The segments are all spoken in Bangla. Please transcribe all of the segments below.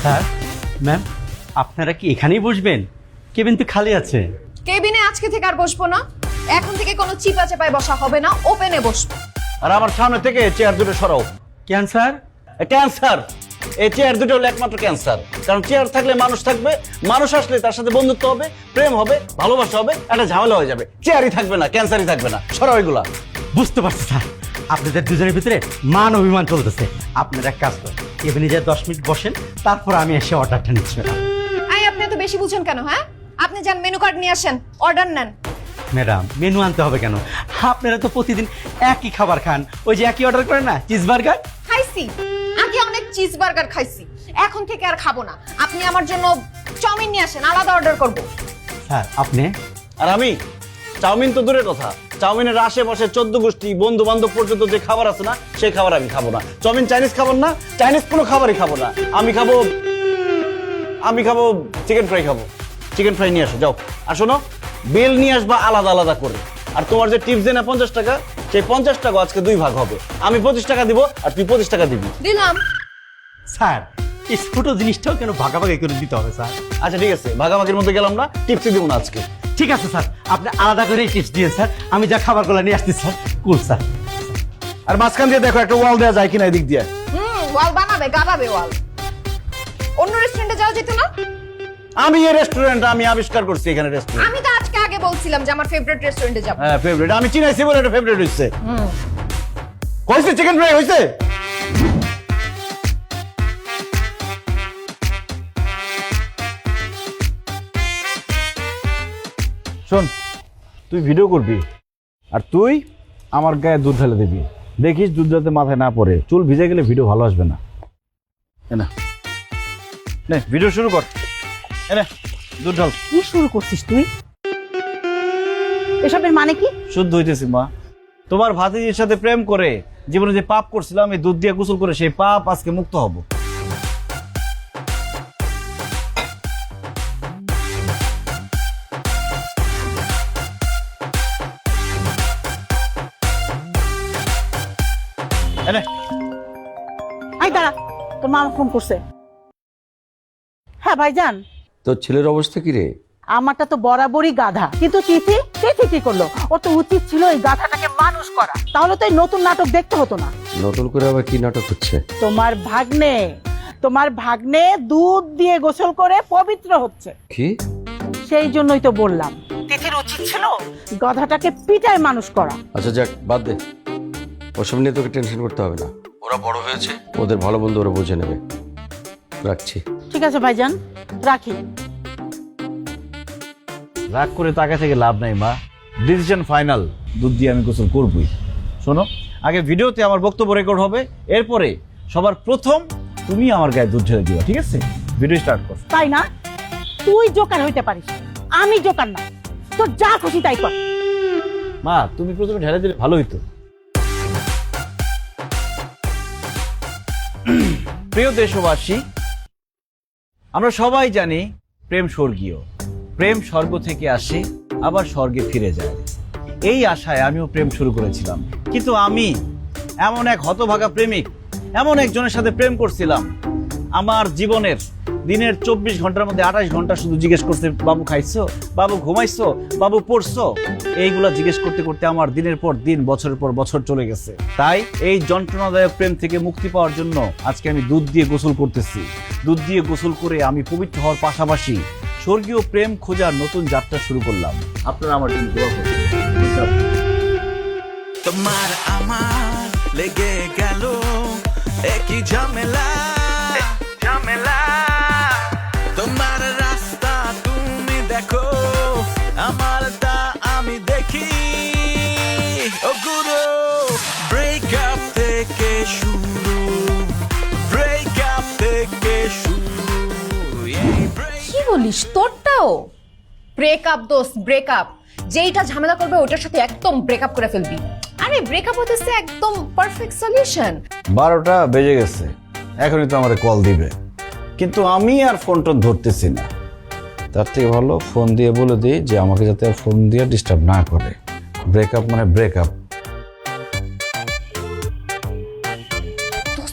স্যার ম্যাম আপনারা কি এখানেই বসবেন? কেবিন তো খালি আছে। কেবিনে আজকে থেকে আর বসবো না। এখন থেকে কোনো চিপা চাপায় বসা হবে না, ওপেনে বসবো। আর আমার সামনে থেকে চেয়ার দুটো সরাও। কেন স্যার? ক্যান্সার, এই চেয়ার দুটো হলো একমাত্র ক্যান্সার। কারণ চেয়ার থাকলে মানুষ থাকবে, মানুষ আসলে তার সাথে বন্ধুত্ব হবে, প্রেম হবে, ভালোবাসা হবে, একটা ঝামেলা হয়ে যাবে। চেয়ারই থাকবে না, ক্যান্সারই থাকবে না। সরাও এগুলা। বুঝতে পারছি স্যার, আপনাদের দুজনের ভিতরে মান অভিমান চলতেছে। আপনারা এক কাজ করেন, কেবিনে যে 10 মিনিট বসেন, তারপর আমি এসে অর্ডারটা নিচ্ছি। আপনি এত বেশি বুঝেন কেন? হ্যাঁ, আপনি যান মেনু কার্ড নিয়ে আসেন, অর্ডার নেন। ম্যাডাম মেনু আনতে হবে কেন? আপনারা তো প্রতিদিন একই খাবার খান, ওই যে একই অর্ডার করেন না, চিজ বার্গার। খাইছি, আগে অনেক চিজ বার্গার খাইছি, এখন থেকে আর খাবো না। আপনি আমার জন্য চাউমিন নিয়ে আসেন, আলাদা অর্ডার করব। স্যার আপনি? আর আমি চাউমিন তো দূরের কথা, চাউমিনের আশেপাশে 14 গোষ্ঠী বন্ধু বান্ধব পর্যন্ত যে খাবার আছে না, সেই খাবার আমি খাবো না। চাউমিন চাইনিজ খাবার না, চাইনিজ কোনো খাবারই খাবো না। আমি খাবো চিকেন ফ্রাই খাবো। চিকেন ফ্রাই নিয়ে আসো, যাও। আর শোনো, বিল নিয়ে আসবা আলাদা আলাদা করে। আর তোমার যে টিপস দেয় না 50 টাকা, সেই 50 টাকা আজকে 2 ভাগ হবে। আমি 25 টাকা দিব আর তুই 25 টাকা দিবি। দিলাম। স্যার এই ছোট জিনিসটাও কেন ভাগাভাগি করে দিতে হবে স্যার? আচ্ছা ঠিক আছে, ভাগাভাগির মধ্যে গেলাম না, টিপসই দিব না আজকে। ঠিক আছে স্যার, আপনি আলাদা করে টিপস দিয়ে স্যার, আমি যা খাবারগুলো নিয়ে আসছি স্যার। কুল স্যার। আর মাঝখান দিয়ে দেখো একটা ওয়াল দেওয়া যায় কিনা এদিক দিয়ে। ওয়াল বানাবে, গাবাবে ওয়াল। অন্য রেস্টুরেন্টে যাওয়া যেত না? আমি এই রেস্টুরেন্ট আমি আবিষ্কার করছি, এখানে রেস্টুরেন্ট। আমি তো আজকে আগে বলছিলাম যে আমার ফেভারিট রেস্টুরেন্টে যাব। হ্যাঁ ফেভারিট, আমি চিনাইছি বলে এটা ফেভারিট হইছে। কইছে চিকেন ফ্রাই হইছে। শোন, তুই ভিডিও করবি আর তুই আমার গায়ে দুধ ঢেলে দিবি। দেখিস দুধ যাতে মাথায় না পড়ে, চুল ভিজে গেলে ভিডিও ভালো আসবে না। না নে ভিডিও শুরু কর। এনে দুধ ঢাল। কি শুরু করছিস তুই? এসবের মানে কি? শুদ্ধ হইতেছি মা। তোমার ভাতিজির সাথে প্রেম করে জীবনে যে পাপ করছিলাম, এই দুধ দিয়ে গোসল করে সেই পাপ আজকে মুক্ত হব। এনে আই দাঁড়া, তোর মা ফোন করছে। হ্যাঁ ভাইজান, তোর ছেলের অবস্থা কি রে? আমারটা তো বরাবরই গাধা, কিন্তু তিথি কি করলো? ও তো উচিত ছিল এই গাধাটাকে মানুষ করা, তাহলে তো এই নতুন নাটক দেখতে হতো না। নতুন করে আবার কি নাটক হচ্ছে? তোমার ভাগ্নে দুধ দিয়ে গোসল করে পবিত্র হচ্ছে। কি? সেই জন্যই তো বললাম তিথির উচিত ছিল গাধাটাকে পিটায় মানুষ করা। আচ্ছা যাক, বাদ দে, ওসব নিয়ে তোকে টেনশন করতে হবে না। ওরা বড় হয়েছে, ওদের ভালো বন্ধু ওরা বুঝে নেবে। রাখছি। ঠিক আছে ভাইজান, রাখি। রাগ করে তাকে থেকে লাভ নাই মা, ডিসিশন ফাইনাল, দুধ দিয়ে আমি গোসল করবই। শোনো, আগে ভিডিওতে আমার বক্তব্য রেকর্ড হবে, এরপরে সবার প্রথম তুমি আমার গায়ে দুধ ঢেলে দিও, ঠিক আছে? ভিডিও স্টার্ট কর। তাই না? তুই জোকার হইতে পারিস, আমি জোকার না। তোর যা খুশি তাই কর। মা তুমি প্রথমে ঢেলে দিলে ভালো হইতো। প্রিয় দেশবাসী, আমরা সবাই জানি প্রেম স্বর্গীয়, প্রেম স্বর্গ থেকে আসে আবার স্বর্গে ফিরে যায়। এই আশায় আমিও প্রেম শুরু করেছিলাম, কিন্তু আমি এমন এক হতভাগা প্রেমিক, এমন একজনের সাথে প্রেম করছিলাম, আমার জীবনের দিনের 24 ঘন্টার মধ্যে 28 ঘন্টা শুধু জিজ্ঞেস করতে, বাবু খাইছো, বাবু ঘুমাইছো, বাবু পড়ছো। এইগুলা জিজ্ঞেস করতে করতে আমার দিনের পর দিন, বছরের পর বছর চলে গেছে। তাই এই যন্ত্রণাদায়ক প্রেম থেকে মুক্তি পাওয়ার জন্য আজকে আমি দুধ দিয়ে গোসল করতেছি। দুধ দিয়ে গোসল করে আমি পবিত্র হওয়ার পাশাপাশি স্বর্গীয় প্রেম খোঁজার নতুন যাত্রা শুরু করলাম। আপনারা আমার জন্য দোয়া করবেন। তোমার আমার লেগে গেল একই ঝামেলা, তোমার রাস্তা তুমি দেখো, আমার তা আমি দেখি। ও গুরু, ব্রেকআপ থেকে শুরু, ব্রেকআপ থেকে শুরু। কি বলিস? তোরটাও ব্রেকআপ? দোস্ত ব্রেকআপ, যেইটা ঝামেলা করবে ওটার সাথে একদম ব্রেকআপ করে ফেলবি। আরে ব্রেকআপ হতেছে একদম পারফেক্ট সলিউশন। 12টা বেজে গেছে, এখনই তো আমার কল দিবে, কিন্তু আমি আর ফোনটা ধরতেছি না। তার থেকে ভালো ফোন দিয়ে বলে দিই যে আমাকে যাতে আর ফোন দিয়ে ডিস্টার্ব না করে। ব্রেকআপ মানে ব্রেকআপ।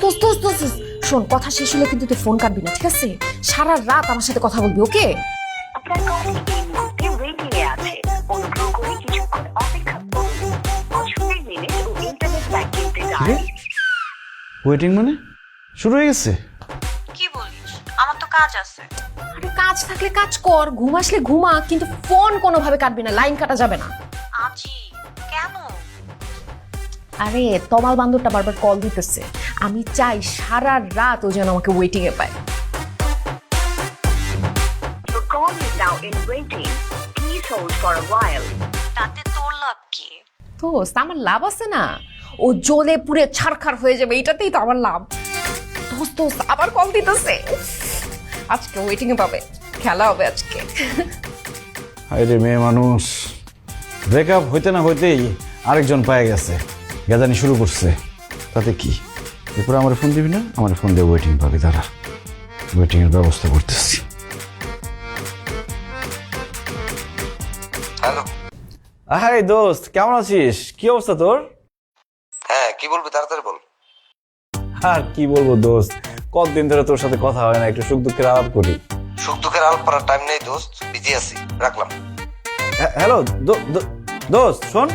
দোস্ত দোস্ত দোস্ত শোন, কথা শেষ হলে কিন্তু তুই ফোন কাটবি না, ঠিক আছে? সারা রাত আমার সাথে কথা বলবি, ওকে? আপনার কলটি এই মুহূর্তে ওয়েটিং এ আছে। অনুগ্রহ করে কিছুক্ষণ অপেক্ষা করুন। পছন্দের মিনিট ও ইন্টারনেট ব্যাংকিংতে যান। ওয়েটিং মানে শুরু হয়ে গেছে? কি বলিস, আমার তো কাজ আছে। আরে কাজ থাকলে কাজ কর, ঘুম আসলে ঘুমা, কিন্তু ফোন কোনোভাবে কাটবি না, লাইন কাটা যাবে না। আজি কেন? আরে তমাল বান্দরটা বারবার কল দিতেছে, আমি চাই সারা রাত ও যেন আমাকে ওয়েটিং এ পায়। Your call is now in waiting. Please hold for a while. তাতে তোর লাভ কি? দোস্ত, আমার লাভ আছে না, ও জ্বলে পুড়ে ছারখার হয়ে যাবে, এটাতেই তো আমার লাভ। দোস্ত দোস্ত আবার কল দিতেছে, আজকে ওয়েটিং এ পাবে, খেলা হবে আজকে। আরে মেয়ে মানুষ, ব্রেকআপ হইতে না হইতেই আরেকজন পায়ে গেছে, গেজানি শুরু করছে। তাতে কি, এরপরে আমার ফোন দিবি না? আমার ফোন দিয়ে ওয়েটিং পাবি, তারা ওয়েটিং এর ব্যবস্থা করতেছি। হ্যালো। হাই দোস্ত, কেমন আছিস? কি অবস্থা তোর? হ্যাঁ, কি বলবি তাড়াতাড়ি বল। আর কি বলবো দোস্ত, কতদিন ধরে তোর সাথে কথা হয় না, একটু সুখ দুঃখের আলাপ করি। সুখ দুঃখের আলাপ করার টাইম নেই দোস্ত, বিজি আছি, রাখলাম। হ্যালো দোস্ত, শোন।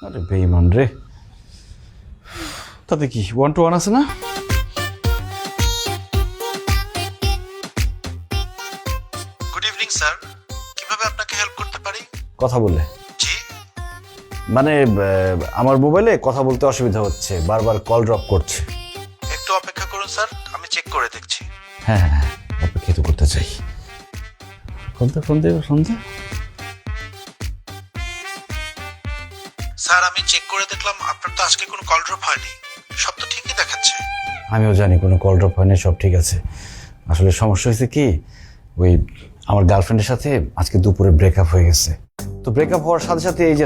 আরে বেঈমান রে, তাতে কি 1 to 1 আছে না? গুড ইভিনিং স্যার, কিভাবে আপনাকে হেল্প করতে পারি? কথা বলে জি, মানে আমার মোবাইলে কথা বলতে অসুবিধা হচ্ছে, বারবার কল ড্রপ করছে। একটু অপেক্ষা করুন স্যার, আমি চেক করে দেখছি। হ্যাঁ হ্যাঁ হ্যাঁ, অপেক্ষা তো করতে চাই। ফোন দে। স্যার, আমি চেক করে দেখলাম আপনার তো আজকে কোনো কল ড্রপ হয়নি, সব তো ঠিকই দেখাচ্ছে। আমিও জানি কোনো কল ড্রপ হয়নি, সব ঠিক আছে। আসলে সমস্যা হয়েছে কি, ওই আমার গার্লফ্রেন্ডের সাথে আজকে দুপুরে ব্রেকআপ হয়ে গেছে। তো ব্রেকআপ হওয়ার সাথে সাথে এই যে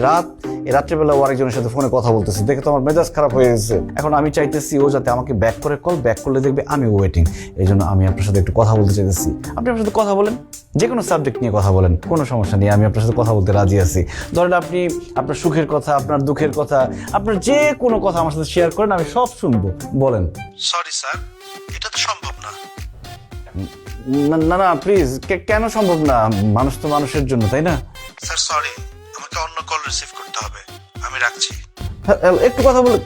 এই রাত্রেবেলা ও আরেকজনের সাথে ফোনে কথা বলতেছে, দেখে তো আমার মেজাজ খারাপ হয়ে গেছে। এখন আমি চাইতেছি ও যাতে আমাকে ব্যাক করে, ব্যাক করলে দেখবে আমি ওয়েটিং। এই জন্য আমি আপনার সাথে একটু কথা বলতে চাইতেছি। আপনি আমার সাথে কথা বলেন, যে কোনো সাবজেক্ট নিয়ে কথা বলেন, কোনো সমস্যা নেই, আমি আপনার সাথে কথা বলতে রাজি আছি। ধরেন আপনি আপনার সুখের কথা, আপনার দুঃখের কথা, আপনার যে কোনো কথা আমার সাথে শেয়ার করেন, আমি সব শুনবো, বলেন। সরি স্যার, এটা তো সম্ভব না। না না প্লিজ, কেন সম্ভব না? মানুষ তো মানুষের জন্য, তাই না? স্যার সরি, আমাকে অন্য কল রিসিভ করতে হবে, আমি রাখছি। একটু কথা বলে।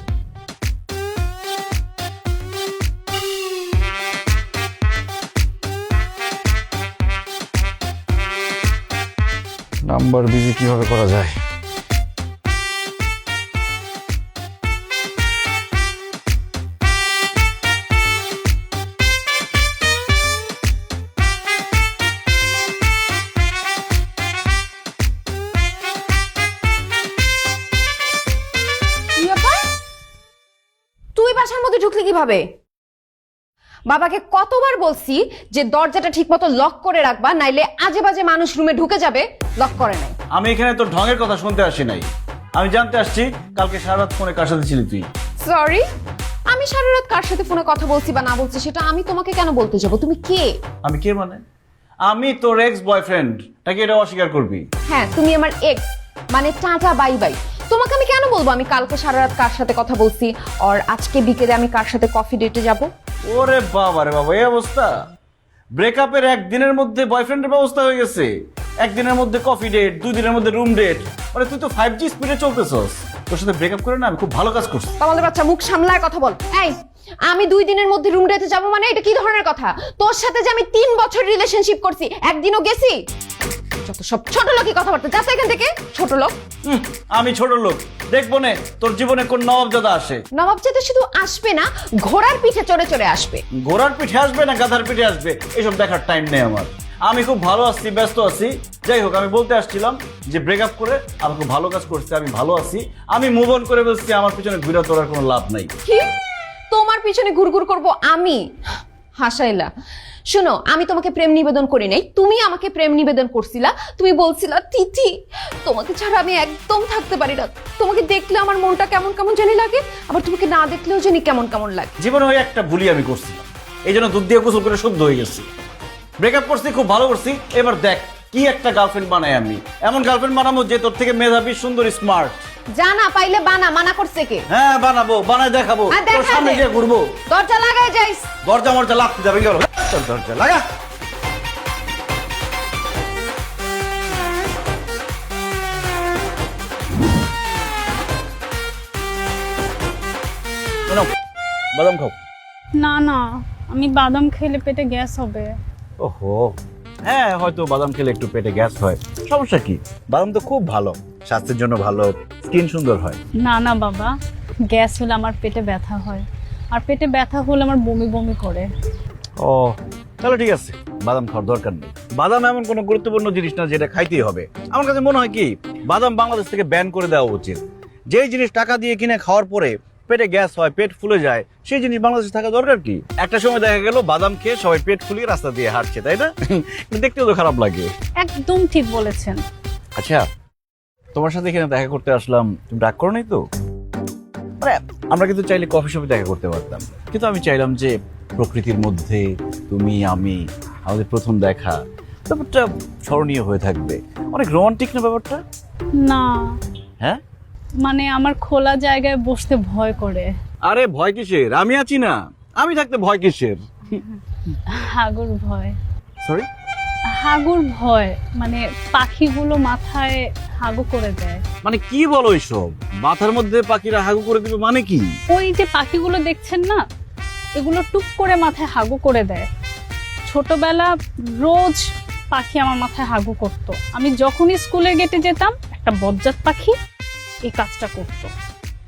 নাম্বার বিজি কিভাবে করা যায়? কি ব্যাপার? তুই বাসার মধ্যে ঢুকলি কিভাবে? বাবাকে কতবার বলছি যে দরজাটা ঠিকমতো লক করে রাখবা, নাইলে আজে বাজে মানুষ রুমে ঢুকে যাবে। লক করে নাই। আমি এখানে তোর ঢঙের কথা শুনতে আসি নাই, আমি জানতে আসছি কালকে সারা রাত ফোনে কার সাথে ছিলি তুই। সরি, আমি সারা রাত কার সাথে ফোনে কথা বলছি বা না বলছি সেটা আমি তোমাকে কেন বলতে যাব? তুমি কে? আমি কে মানে? আমি তোর এক্স বয়ফ্রেন্ড, নাকি এটা অস্বীকার করবি? হ্যাঁ, তুমি আমার এক্স, মানে টাটা বাই বাই। তোমাকে আমি কেন বলবো আমি কালকে সারা রাত কার সাথে কথা বলছি আর আজকে বিকেলে আমি কার সাথে কফি ডেটে যাব? ওরে বাবা রে বাবা, এই অবস্থা! ব্রেকআপের একদিনের মধ্যে বয়ফ্রেন্ডের ব্যবস্থা হয়ে গেছে, একদিনের মধ্যে কফি ডেট, 2 দিনের মধ্যে রুম ডেট। মানে তুই তো 5G স্পিডে চলতেছস। তোর সাথে ব্রেকআপ করে না আমি খুব ভালো কাজ করছি। তোমাদের বাচ্চা, মুখ সামলায় কথা বল। এই, আমি 2 দিনের মধ্যে রুম ডেটে যাব মানে এটা কি ধরনের কথা? তোর সাথে যে আমি 3 বছর রিলেশনশিপ করছি, একদিনও গেছি? যত সব ছোট লোকই কথাবার্তা, যাচ্ছে এখান থেকে। ছোট লোক? আমি ছোট লোক দেখবো না? তোর জীবনে কোন নবাবজাদা আসে? নবাবজাদা শুধু আসবে না, ঘোড়ার পিঠে চড়ে চড়ে আসবে। ঘোড়ার পিঠে আসবে না গাধার পিঠে আসবে, এসব দেখার টাইম নেই আমার। আমি খুব ভালো আছি, ব্যস্ত আছি। যাই হোক, আমি বলতে আসছিলাম যে ব্রেকআপ করে আমি খুব ভালো কাজ করছি, আমি ভালো আছি, আমি মুভ অন করে বলছি, আমার পিছনে ঘুরে তোলার কোনো লাভ নাই। কি? তোমার পিছনে ঘুরঘুর করব আমি? হাসাইলা। শোনো, আমি তোমাকে প্রেম নিবেদন করি নাই, তুমি আমাকে প্রেম নিবেদন করছিলা। তুমি বলছিলা তিথি, তোমাকে ছাড়া আমি একদম থাকতে পারি না, তোমাকে দেখলে আমার মনটা কেমন কেমন জানি লাগে, আবার তোমাকে না দেখলেও জানি কেমন কেমন লাগে। জীবনে ওই একটা ভুলই আমি করছিলাম, এই জন্য দুধ দিয়ে গোসল করে শুদ্ধ হয়ে গেছি। ব্রেকআপ করছি, খুব ভালো করছি। এবার দেখ কি একটা গার্লফ্রেন্ড বানাই আমি, এমন গার্লফ্রেন্ড বানাবো যে তোর থেকে মেধাবী, সুন্দর, স্মার্ট। জানা পাইলে বানা, মানা করছে কে? হ্যাঁ বানাবো, বানায় দেখাবো, হ্যাঁ, তোর দেখা সামনে দে। গিয়ে ঘুরবো। দরজা লাগায় যাইস। দরজা মরজা লাগতে যাবে গেল, চল দরজা লাগা। শোনো, বাদাম খাও। না না, আমি বাদাম খেলে পেটে গ্যাস হবে। ওহো, হ্যাঁ হয়তো বাদাম খেলে একটু পেটে গ্যাস হয়, সমস্যা কি? বাদাম তো খুব ভালো, স্বাস্থ্যের জন্য ভালো, স্কিন সুন্দর হয়। না না বাবা, গ্যাস হলে আমার পেটে ব্যথা হয়, আর পেটে ব্যথা হলে আমার বমি বমি করে। ও তাহলে ঠিক আছে, বাদাম খাওয়ার দরকার নেই। বাদাম এমন কোনো গুরুত্বপূর্ণ জিনিস না যেটা খাইতেই হবে। আমার কাছে মনে হয় কি, বাদাম বাংলাদেশ থেকে ব্যান করে দেওয়া উচিত। যেই জিনিস টাকা দিয়ে কিনে খাওয়ার পরে পেটে গ্যাস হয়, পেট ফুলে যায়, সেই জিনিস বাংলাদেশে থাকা দরকার কি? একটা সময় দেখা গেল বাদাম খেয়ে সবাই পেট ফুলিয়ে রাস্তা দিয়ে হাঁটছে, তাই না? দেখতেও তো খারাপ লাগে। একদম ঠিক বলেছেন। আচ্ছা, তোমার সাথে এখানে দেখা করতে আসলাম, তুমি রাগ করো নাই তো? মানে আমরা কিন্তু চাইলে কফি শপে দেখা করতে পারতাম, কিন্তু আমি চাইলাম যে প্রকৃতির মধ্যে তুমি আমি, আমাদের প্রথম দেখা, ব্যাপারটা স্মরণীয় হয়ে থাকবে। অনেক রোমান্টিক না ব্যাপারটা? না হ্যাঁ, মানে আমার খোলা জায়গায় বসতে ভয় করে। আরে ভয় কিসের, আমি আছি না, আমি থাকতে ভয় কিসের? হাগুর ভয়। সরি, হাগুর ভয় মানে পাখিগুলো মাথায় হাগু করে দেয়। মানে কি বলো এসব? মাথার মধ্যে পাখিরা হাগু করে দিবে মানে কি? ওই যে পাখিগুলো দেখছেন না, এগুলো টুক করে মাথায় হাগু করে দেয়। ছোটবেলা রোজ পাখি আমার মাথায় হাগু করত। আমি যখনই স্কুলের গেটে যেতাম, একটা বজ্জাত পাখি এই কাজটা করত।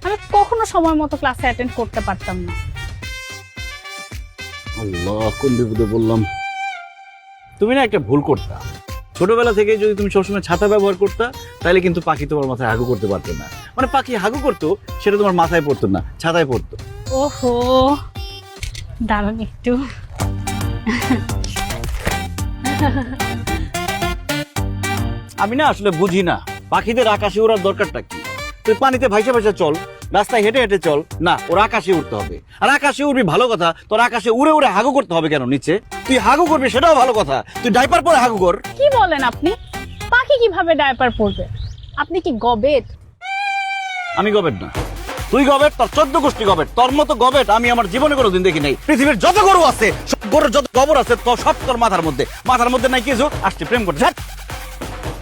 আমি কখনো সময় মতো ক্লাসে অ্যাটেন্ড করতে পারতাম না। আল্লাহ, কোন বিপদে বললাম। তুমি না একটা ভুল করতা, ছোটবেলা থেকে যদি তুমি সবসময় ছাতা ব্যবহার করতা, তাহলে কিন্তু পাখি তোমার মাথায় হাগু করতে পারতো না। মানে পাখি হাগু করতো, সেটা তোমার মাথায় পড়তো না, ছাতায় পড়তো। ওহো, দাঁড়ান একটু। আমি না আসলে বুঝি না পাখিদের আকাশে ওড়ার দরকারটা কি। তুই পানিতে ভাইসা ভাইসা চল, রাস্তায় হেঁটে হেঁটে চল, না ওর আকাশে উঠতে হবে। আর আকাশে উড়বি ভালো কথা, তোর আকাশে উড়ে উড়ে হাগু করতে হবে কেন নিচে? তুই হাগু করবি সেটাও ভালো কথা, তুই ডাইপার পরে হাগু কর। কি বলেন আপনি? পাখি কিভাবে ডায়পার পরবে? আপনি কি গবেট? আমি গবেট না, তুই গবেট, তোর 14 গোষ্ঠী গবেট। তোর মতো গবেট আমি আমার জীবনে কোনোদিন দেখি নাই। পৃথিবীর যত গরু আছে, সব গরুর যত গোবর আছে, তো সব তোর মাথার মধ্যে। মাথার মধ্যে নাই কিছু, আসছে প্রেম করতে। যা,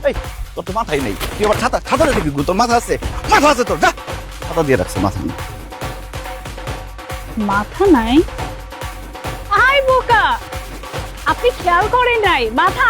এই তোর তো মাথাই নেই, তুই আবার ছাতা ছাতা দেখবি? তোর মাথা আছে? মাথা আছে তোর? যা, ছাতা দিয়ে রাখছে মাথা নেই। মাথা নাই? আই বোকা, আপনি খেয়াল করেন নাই মাথা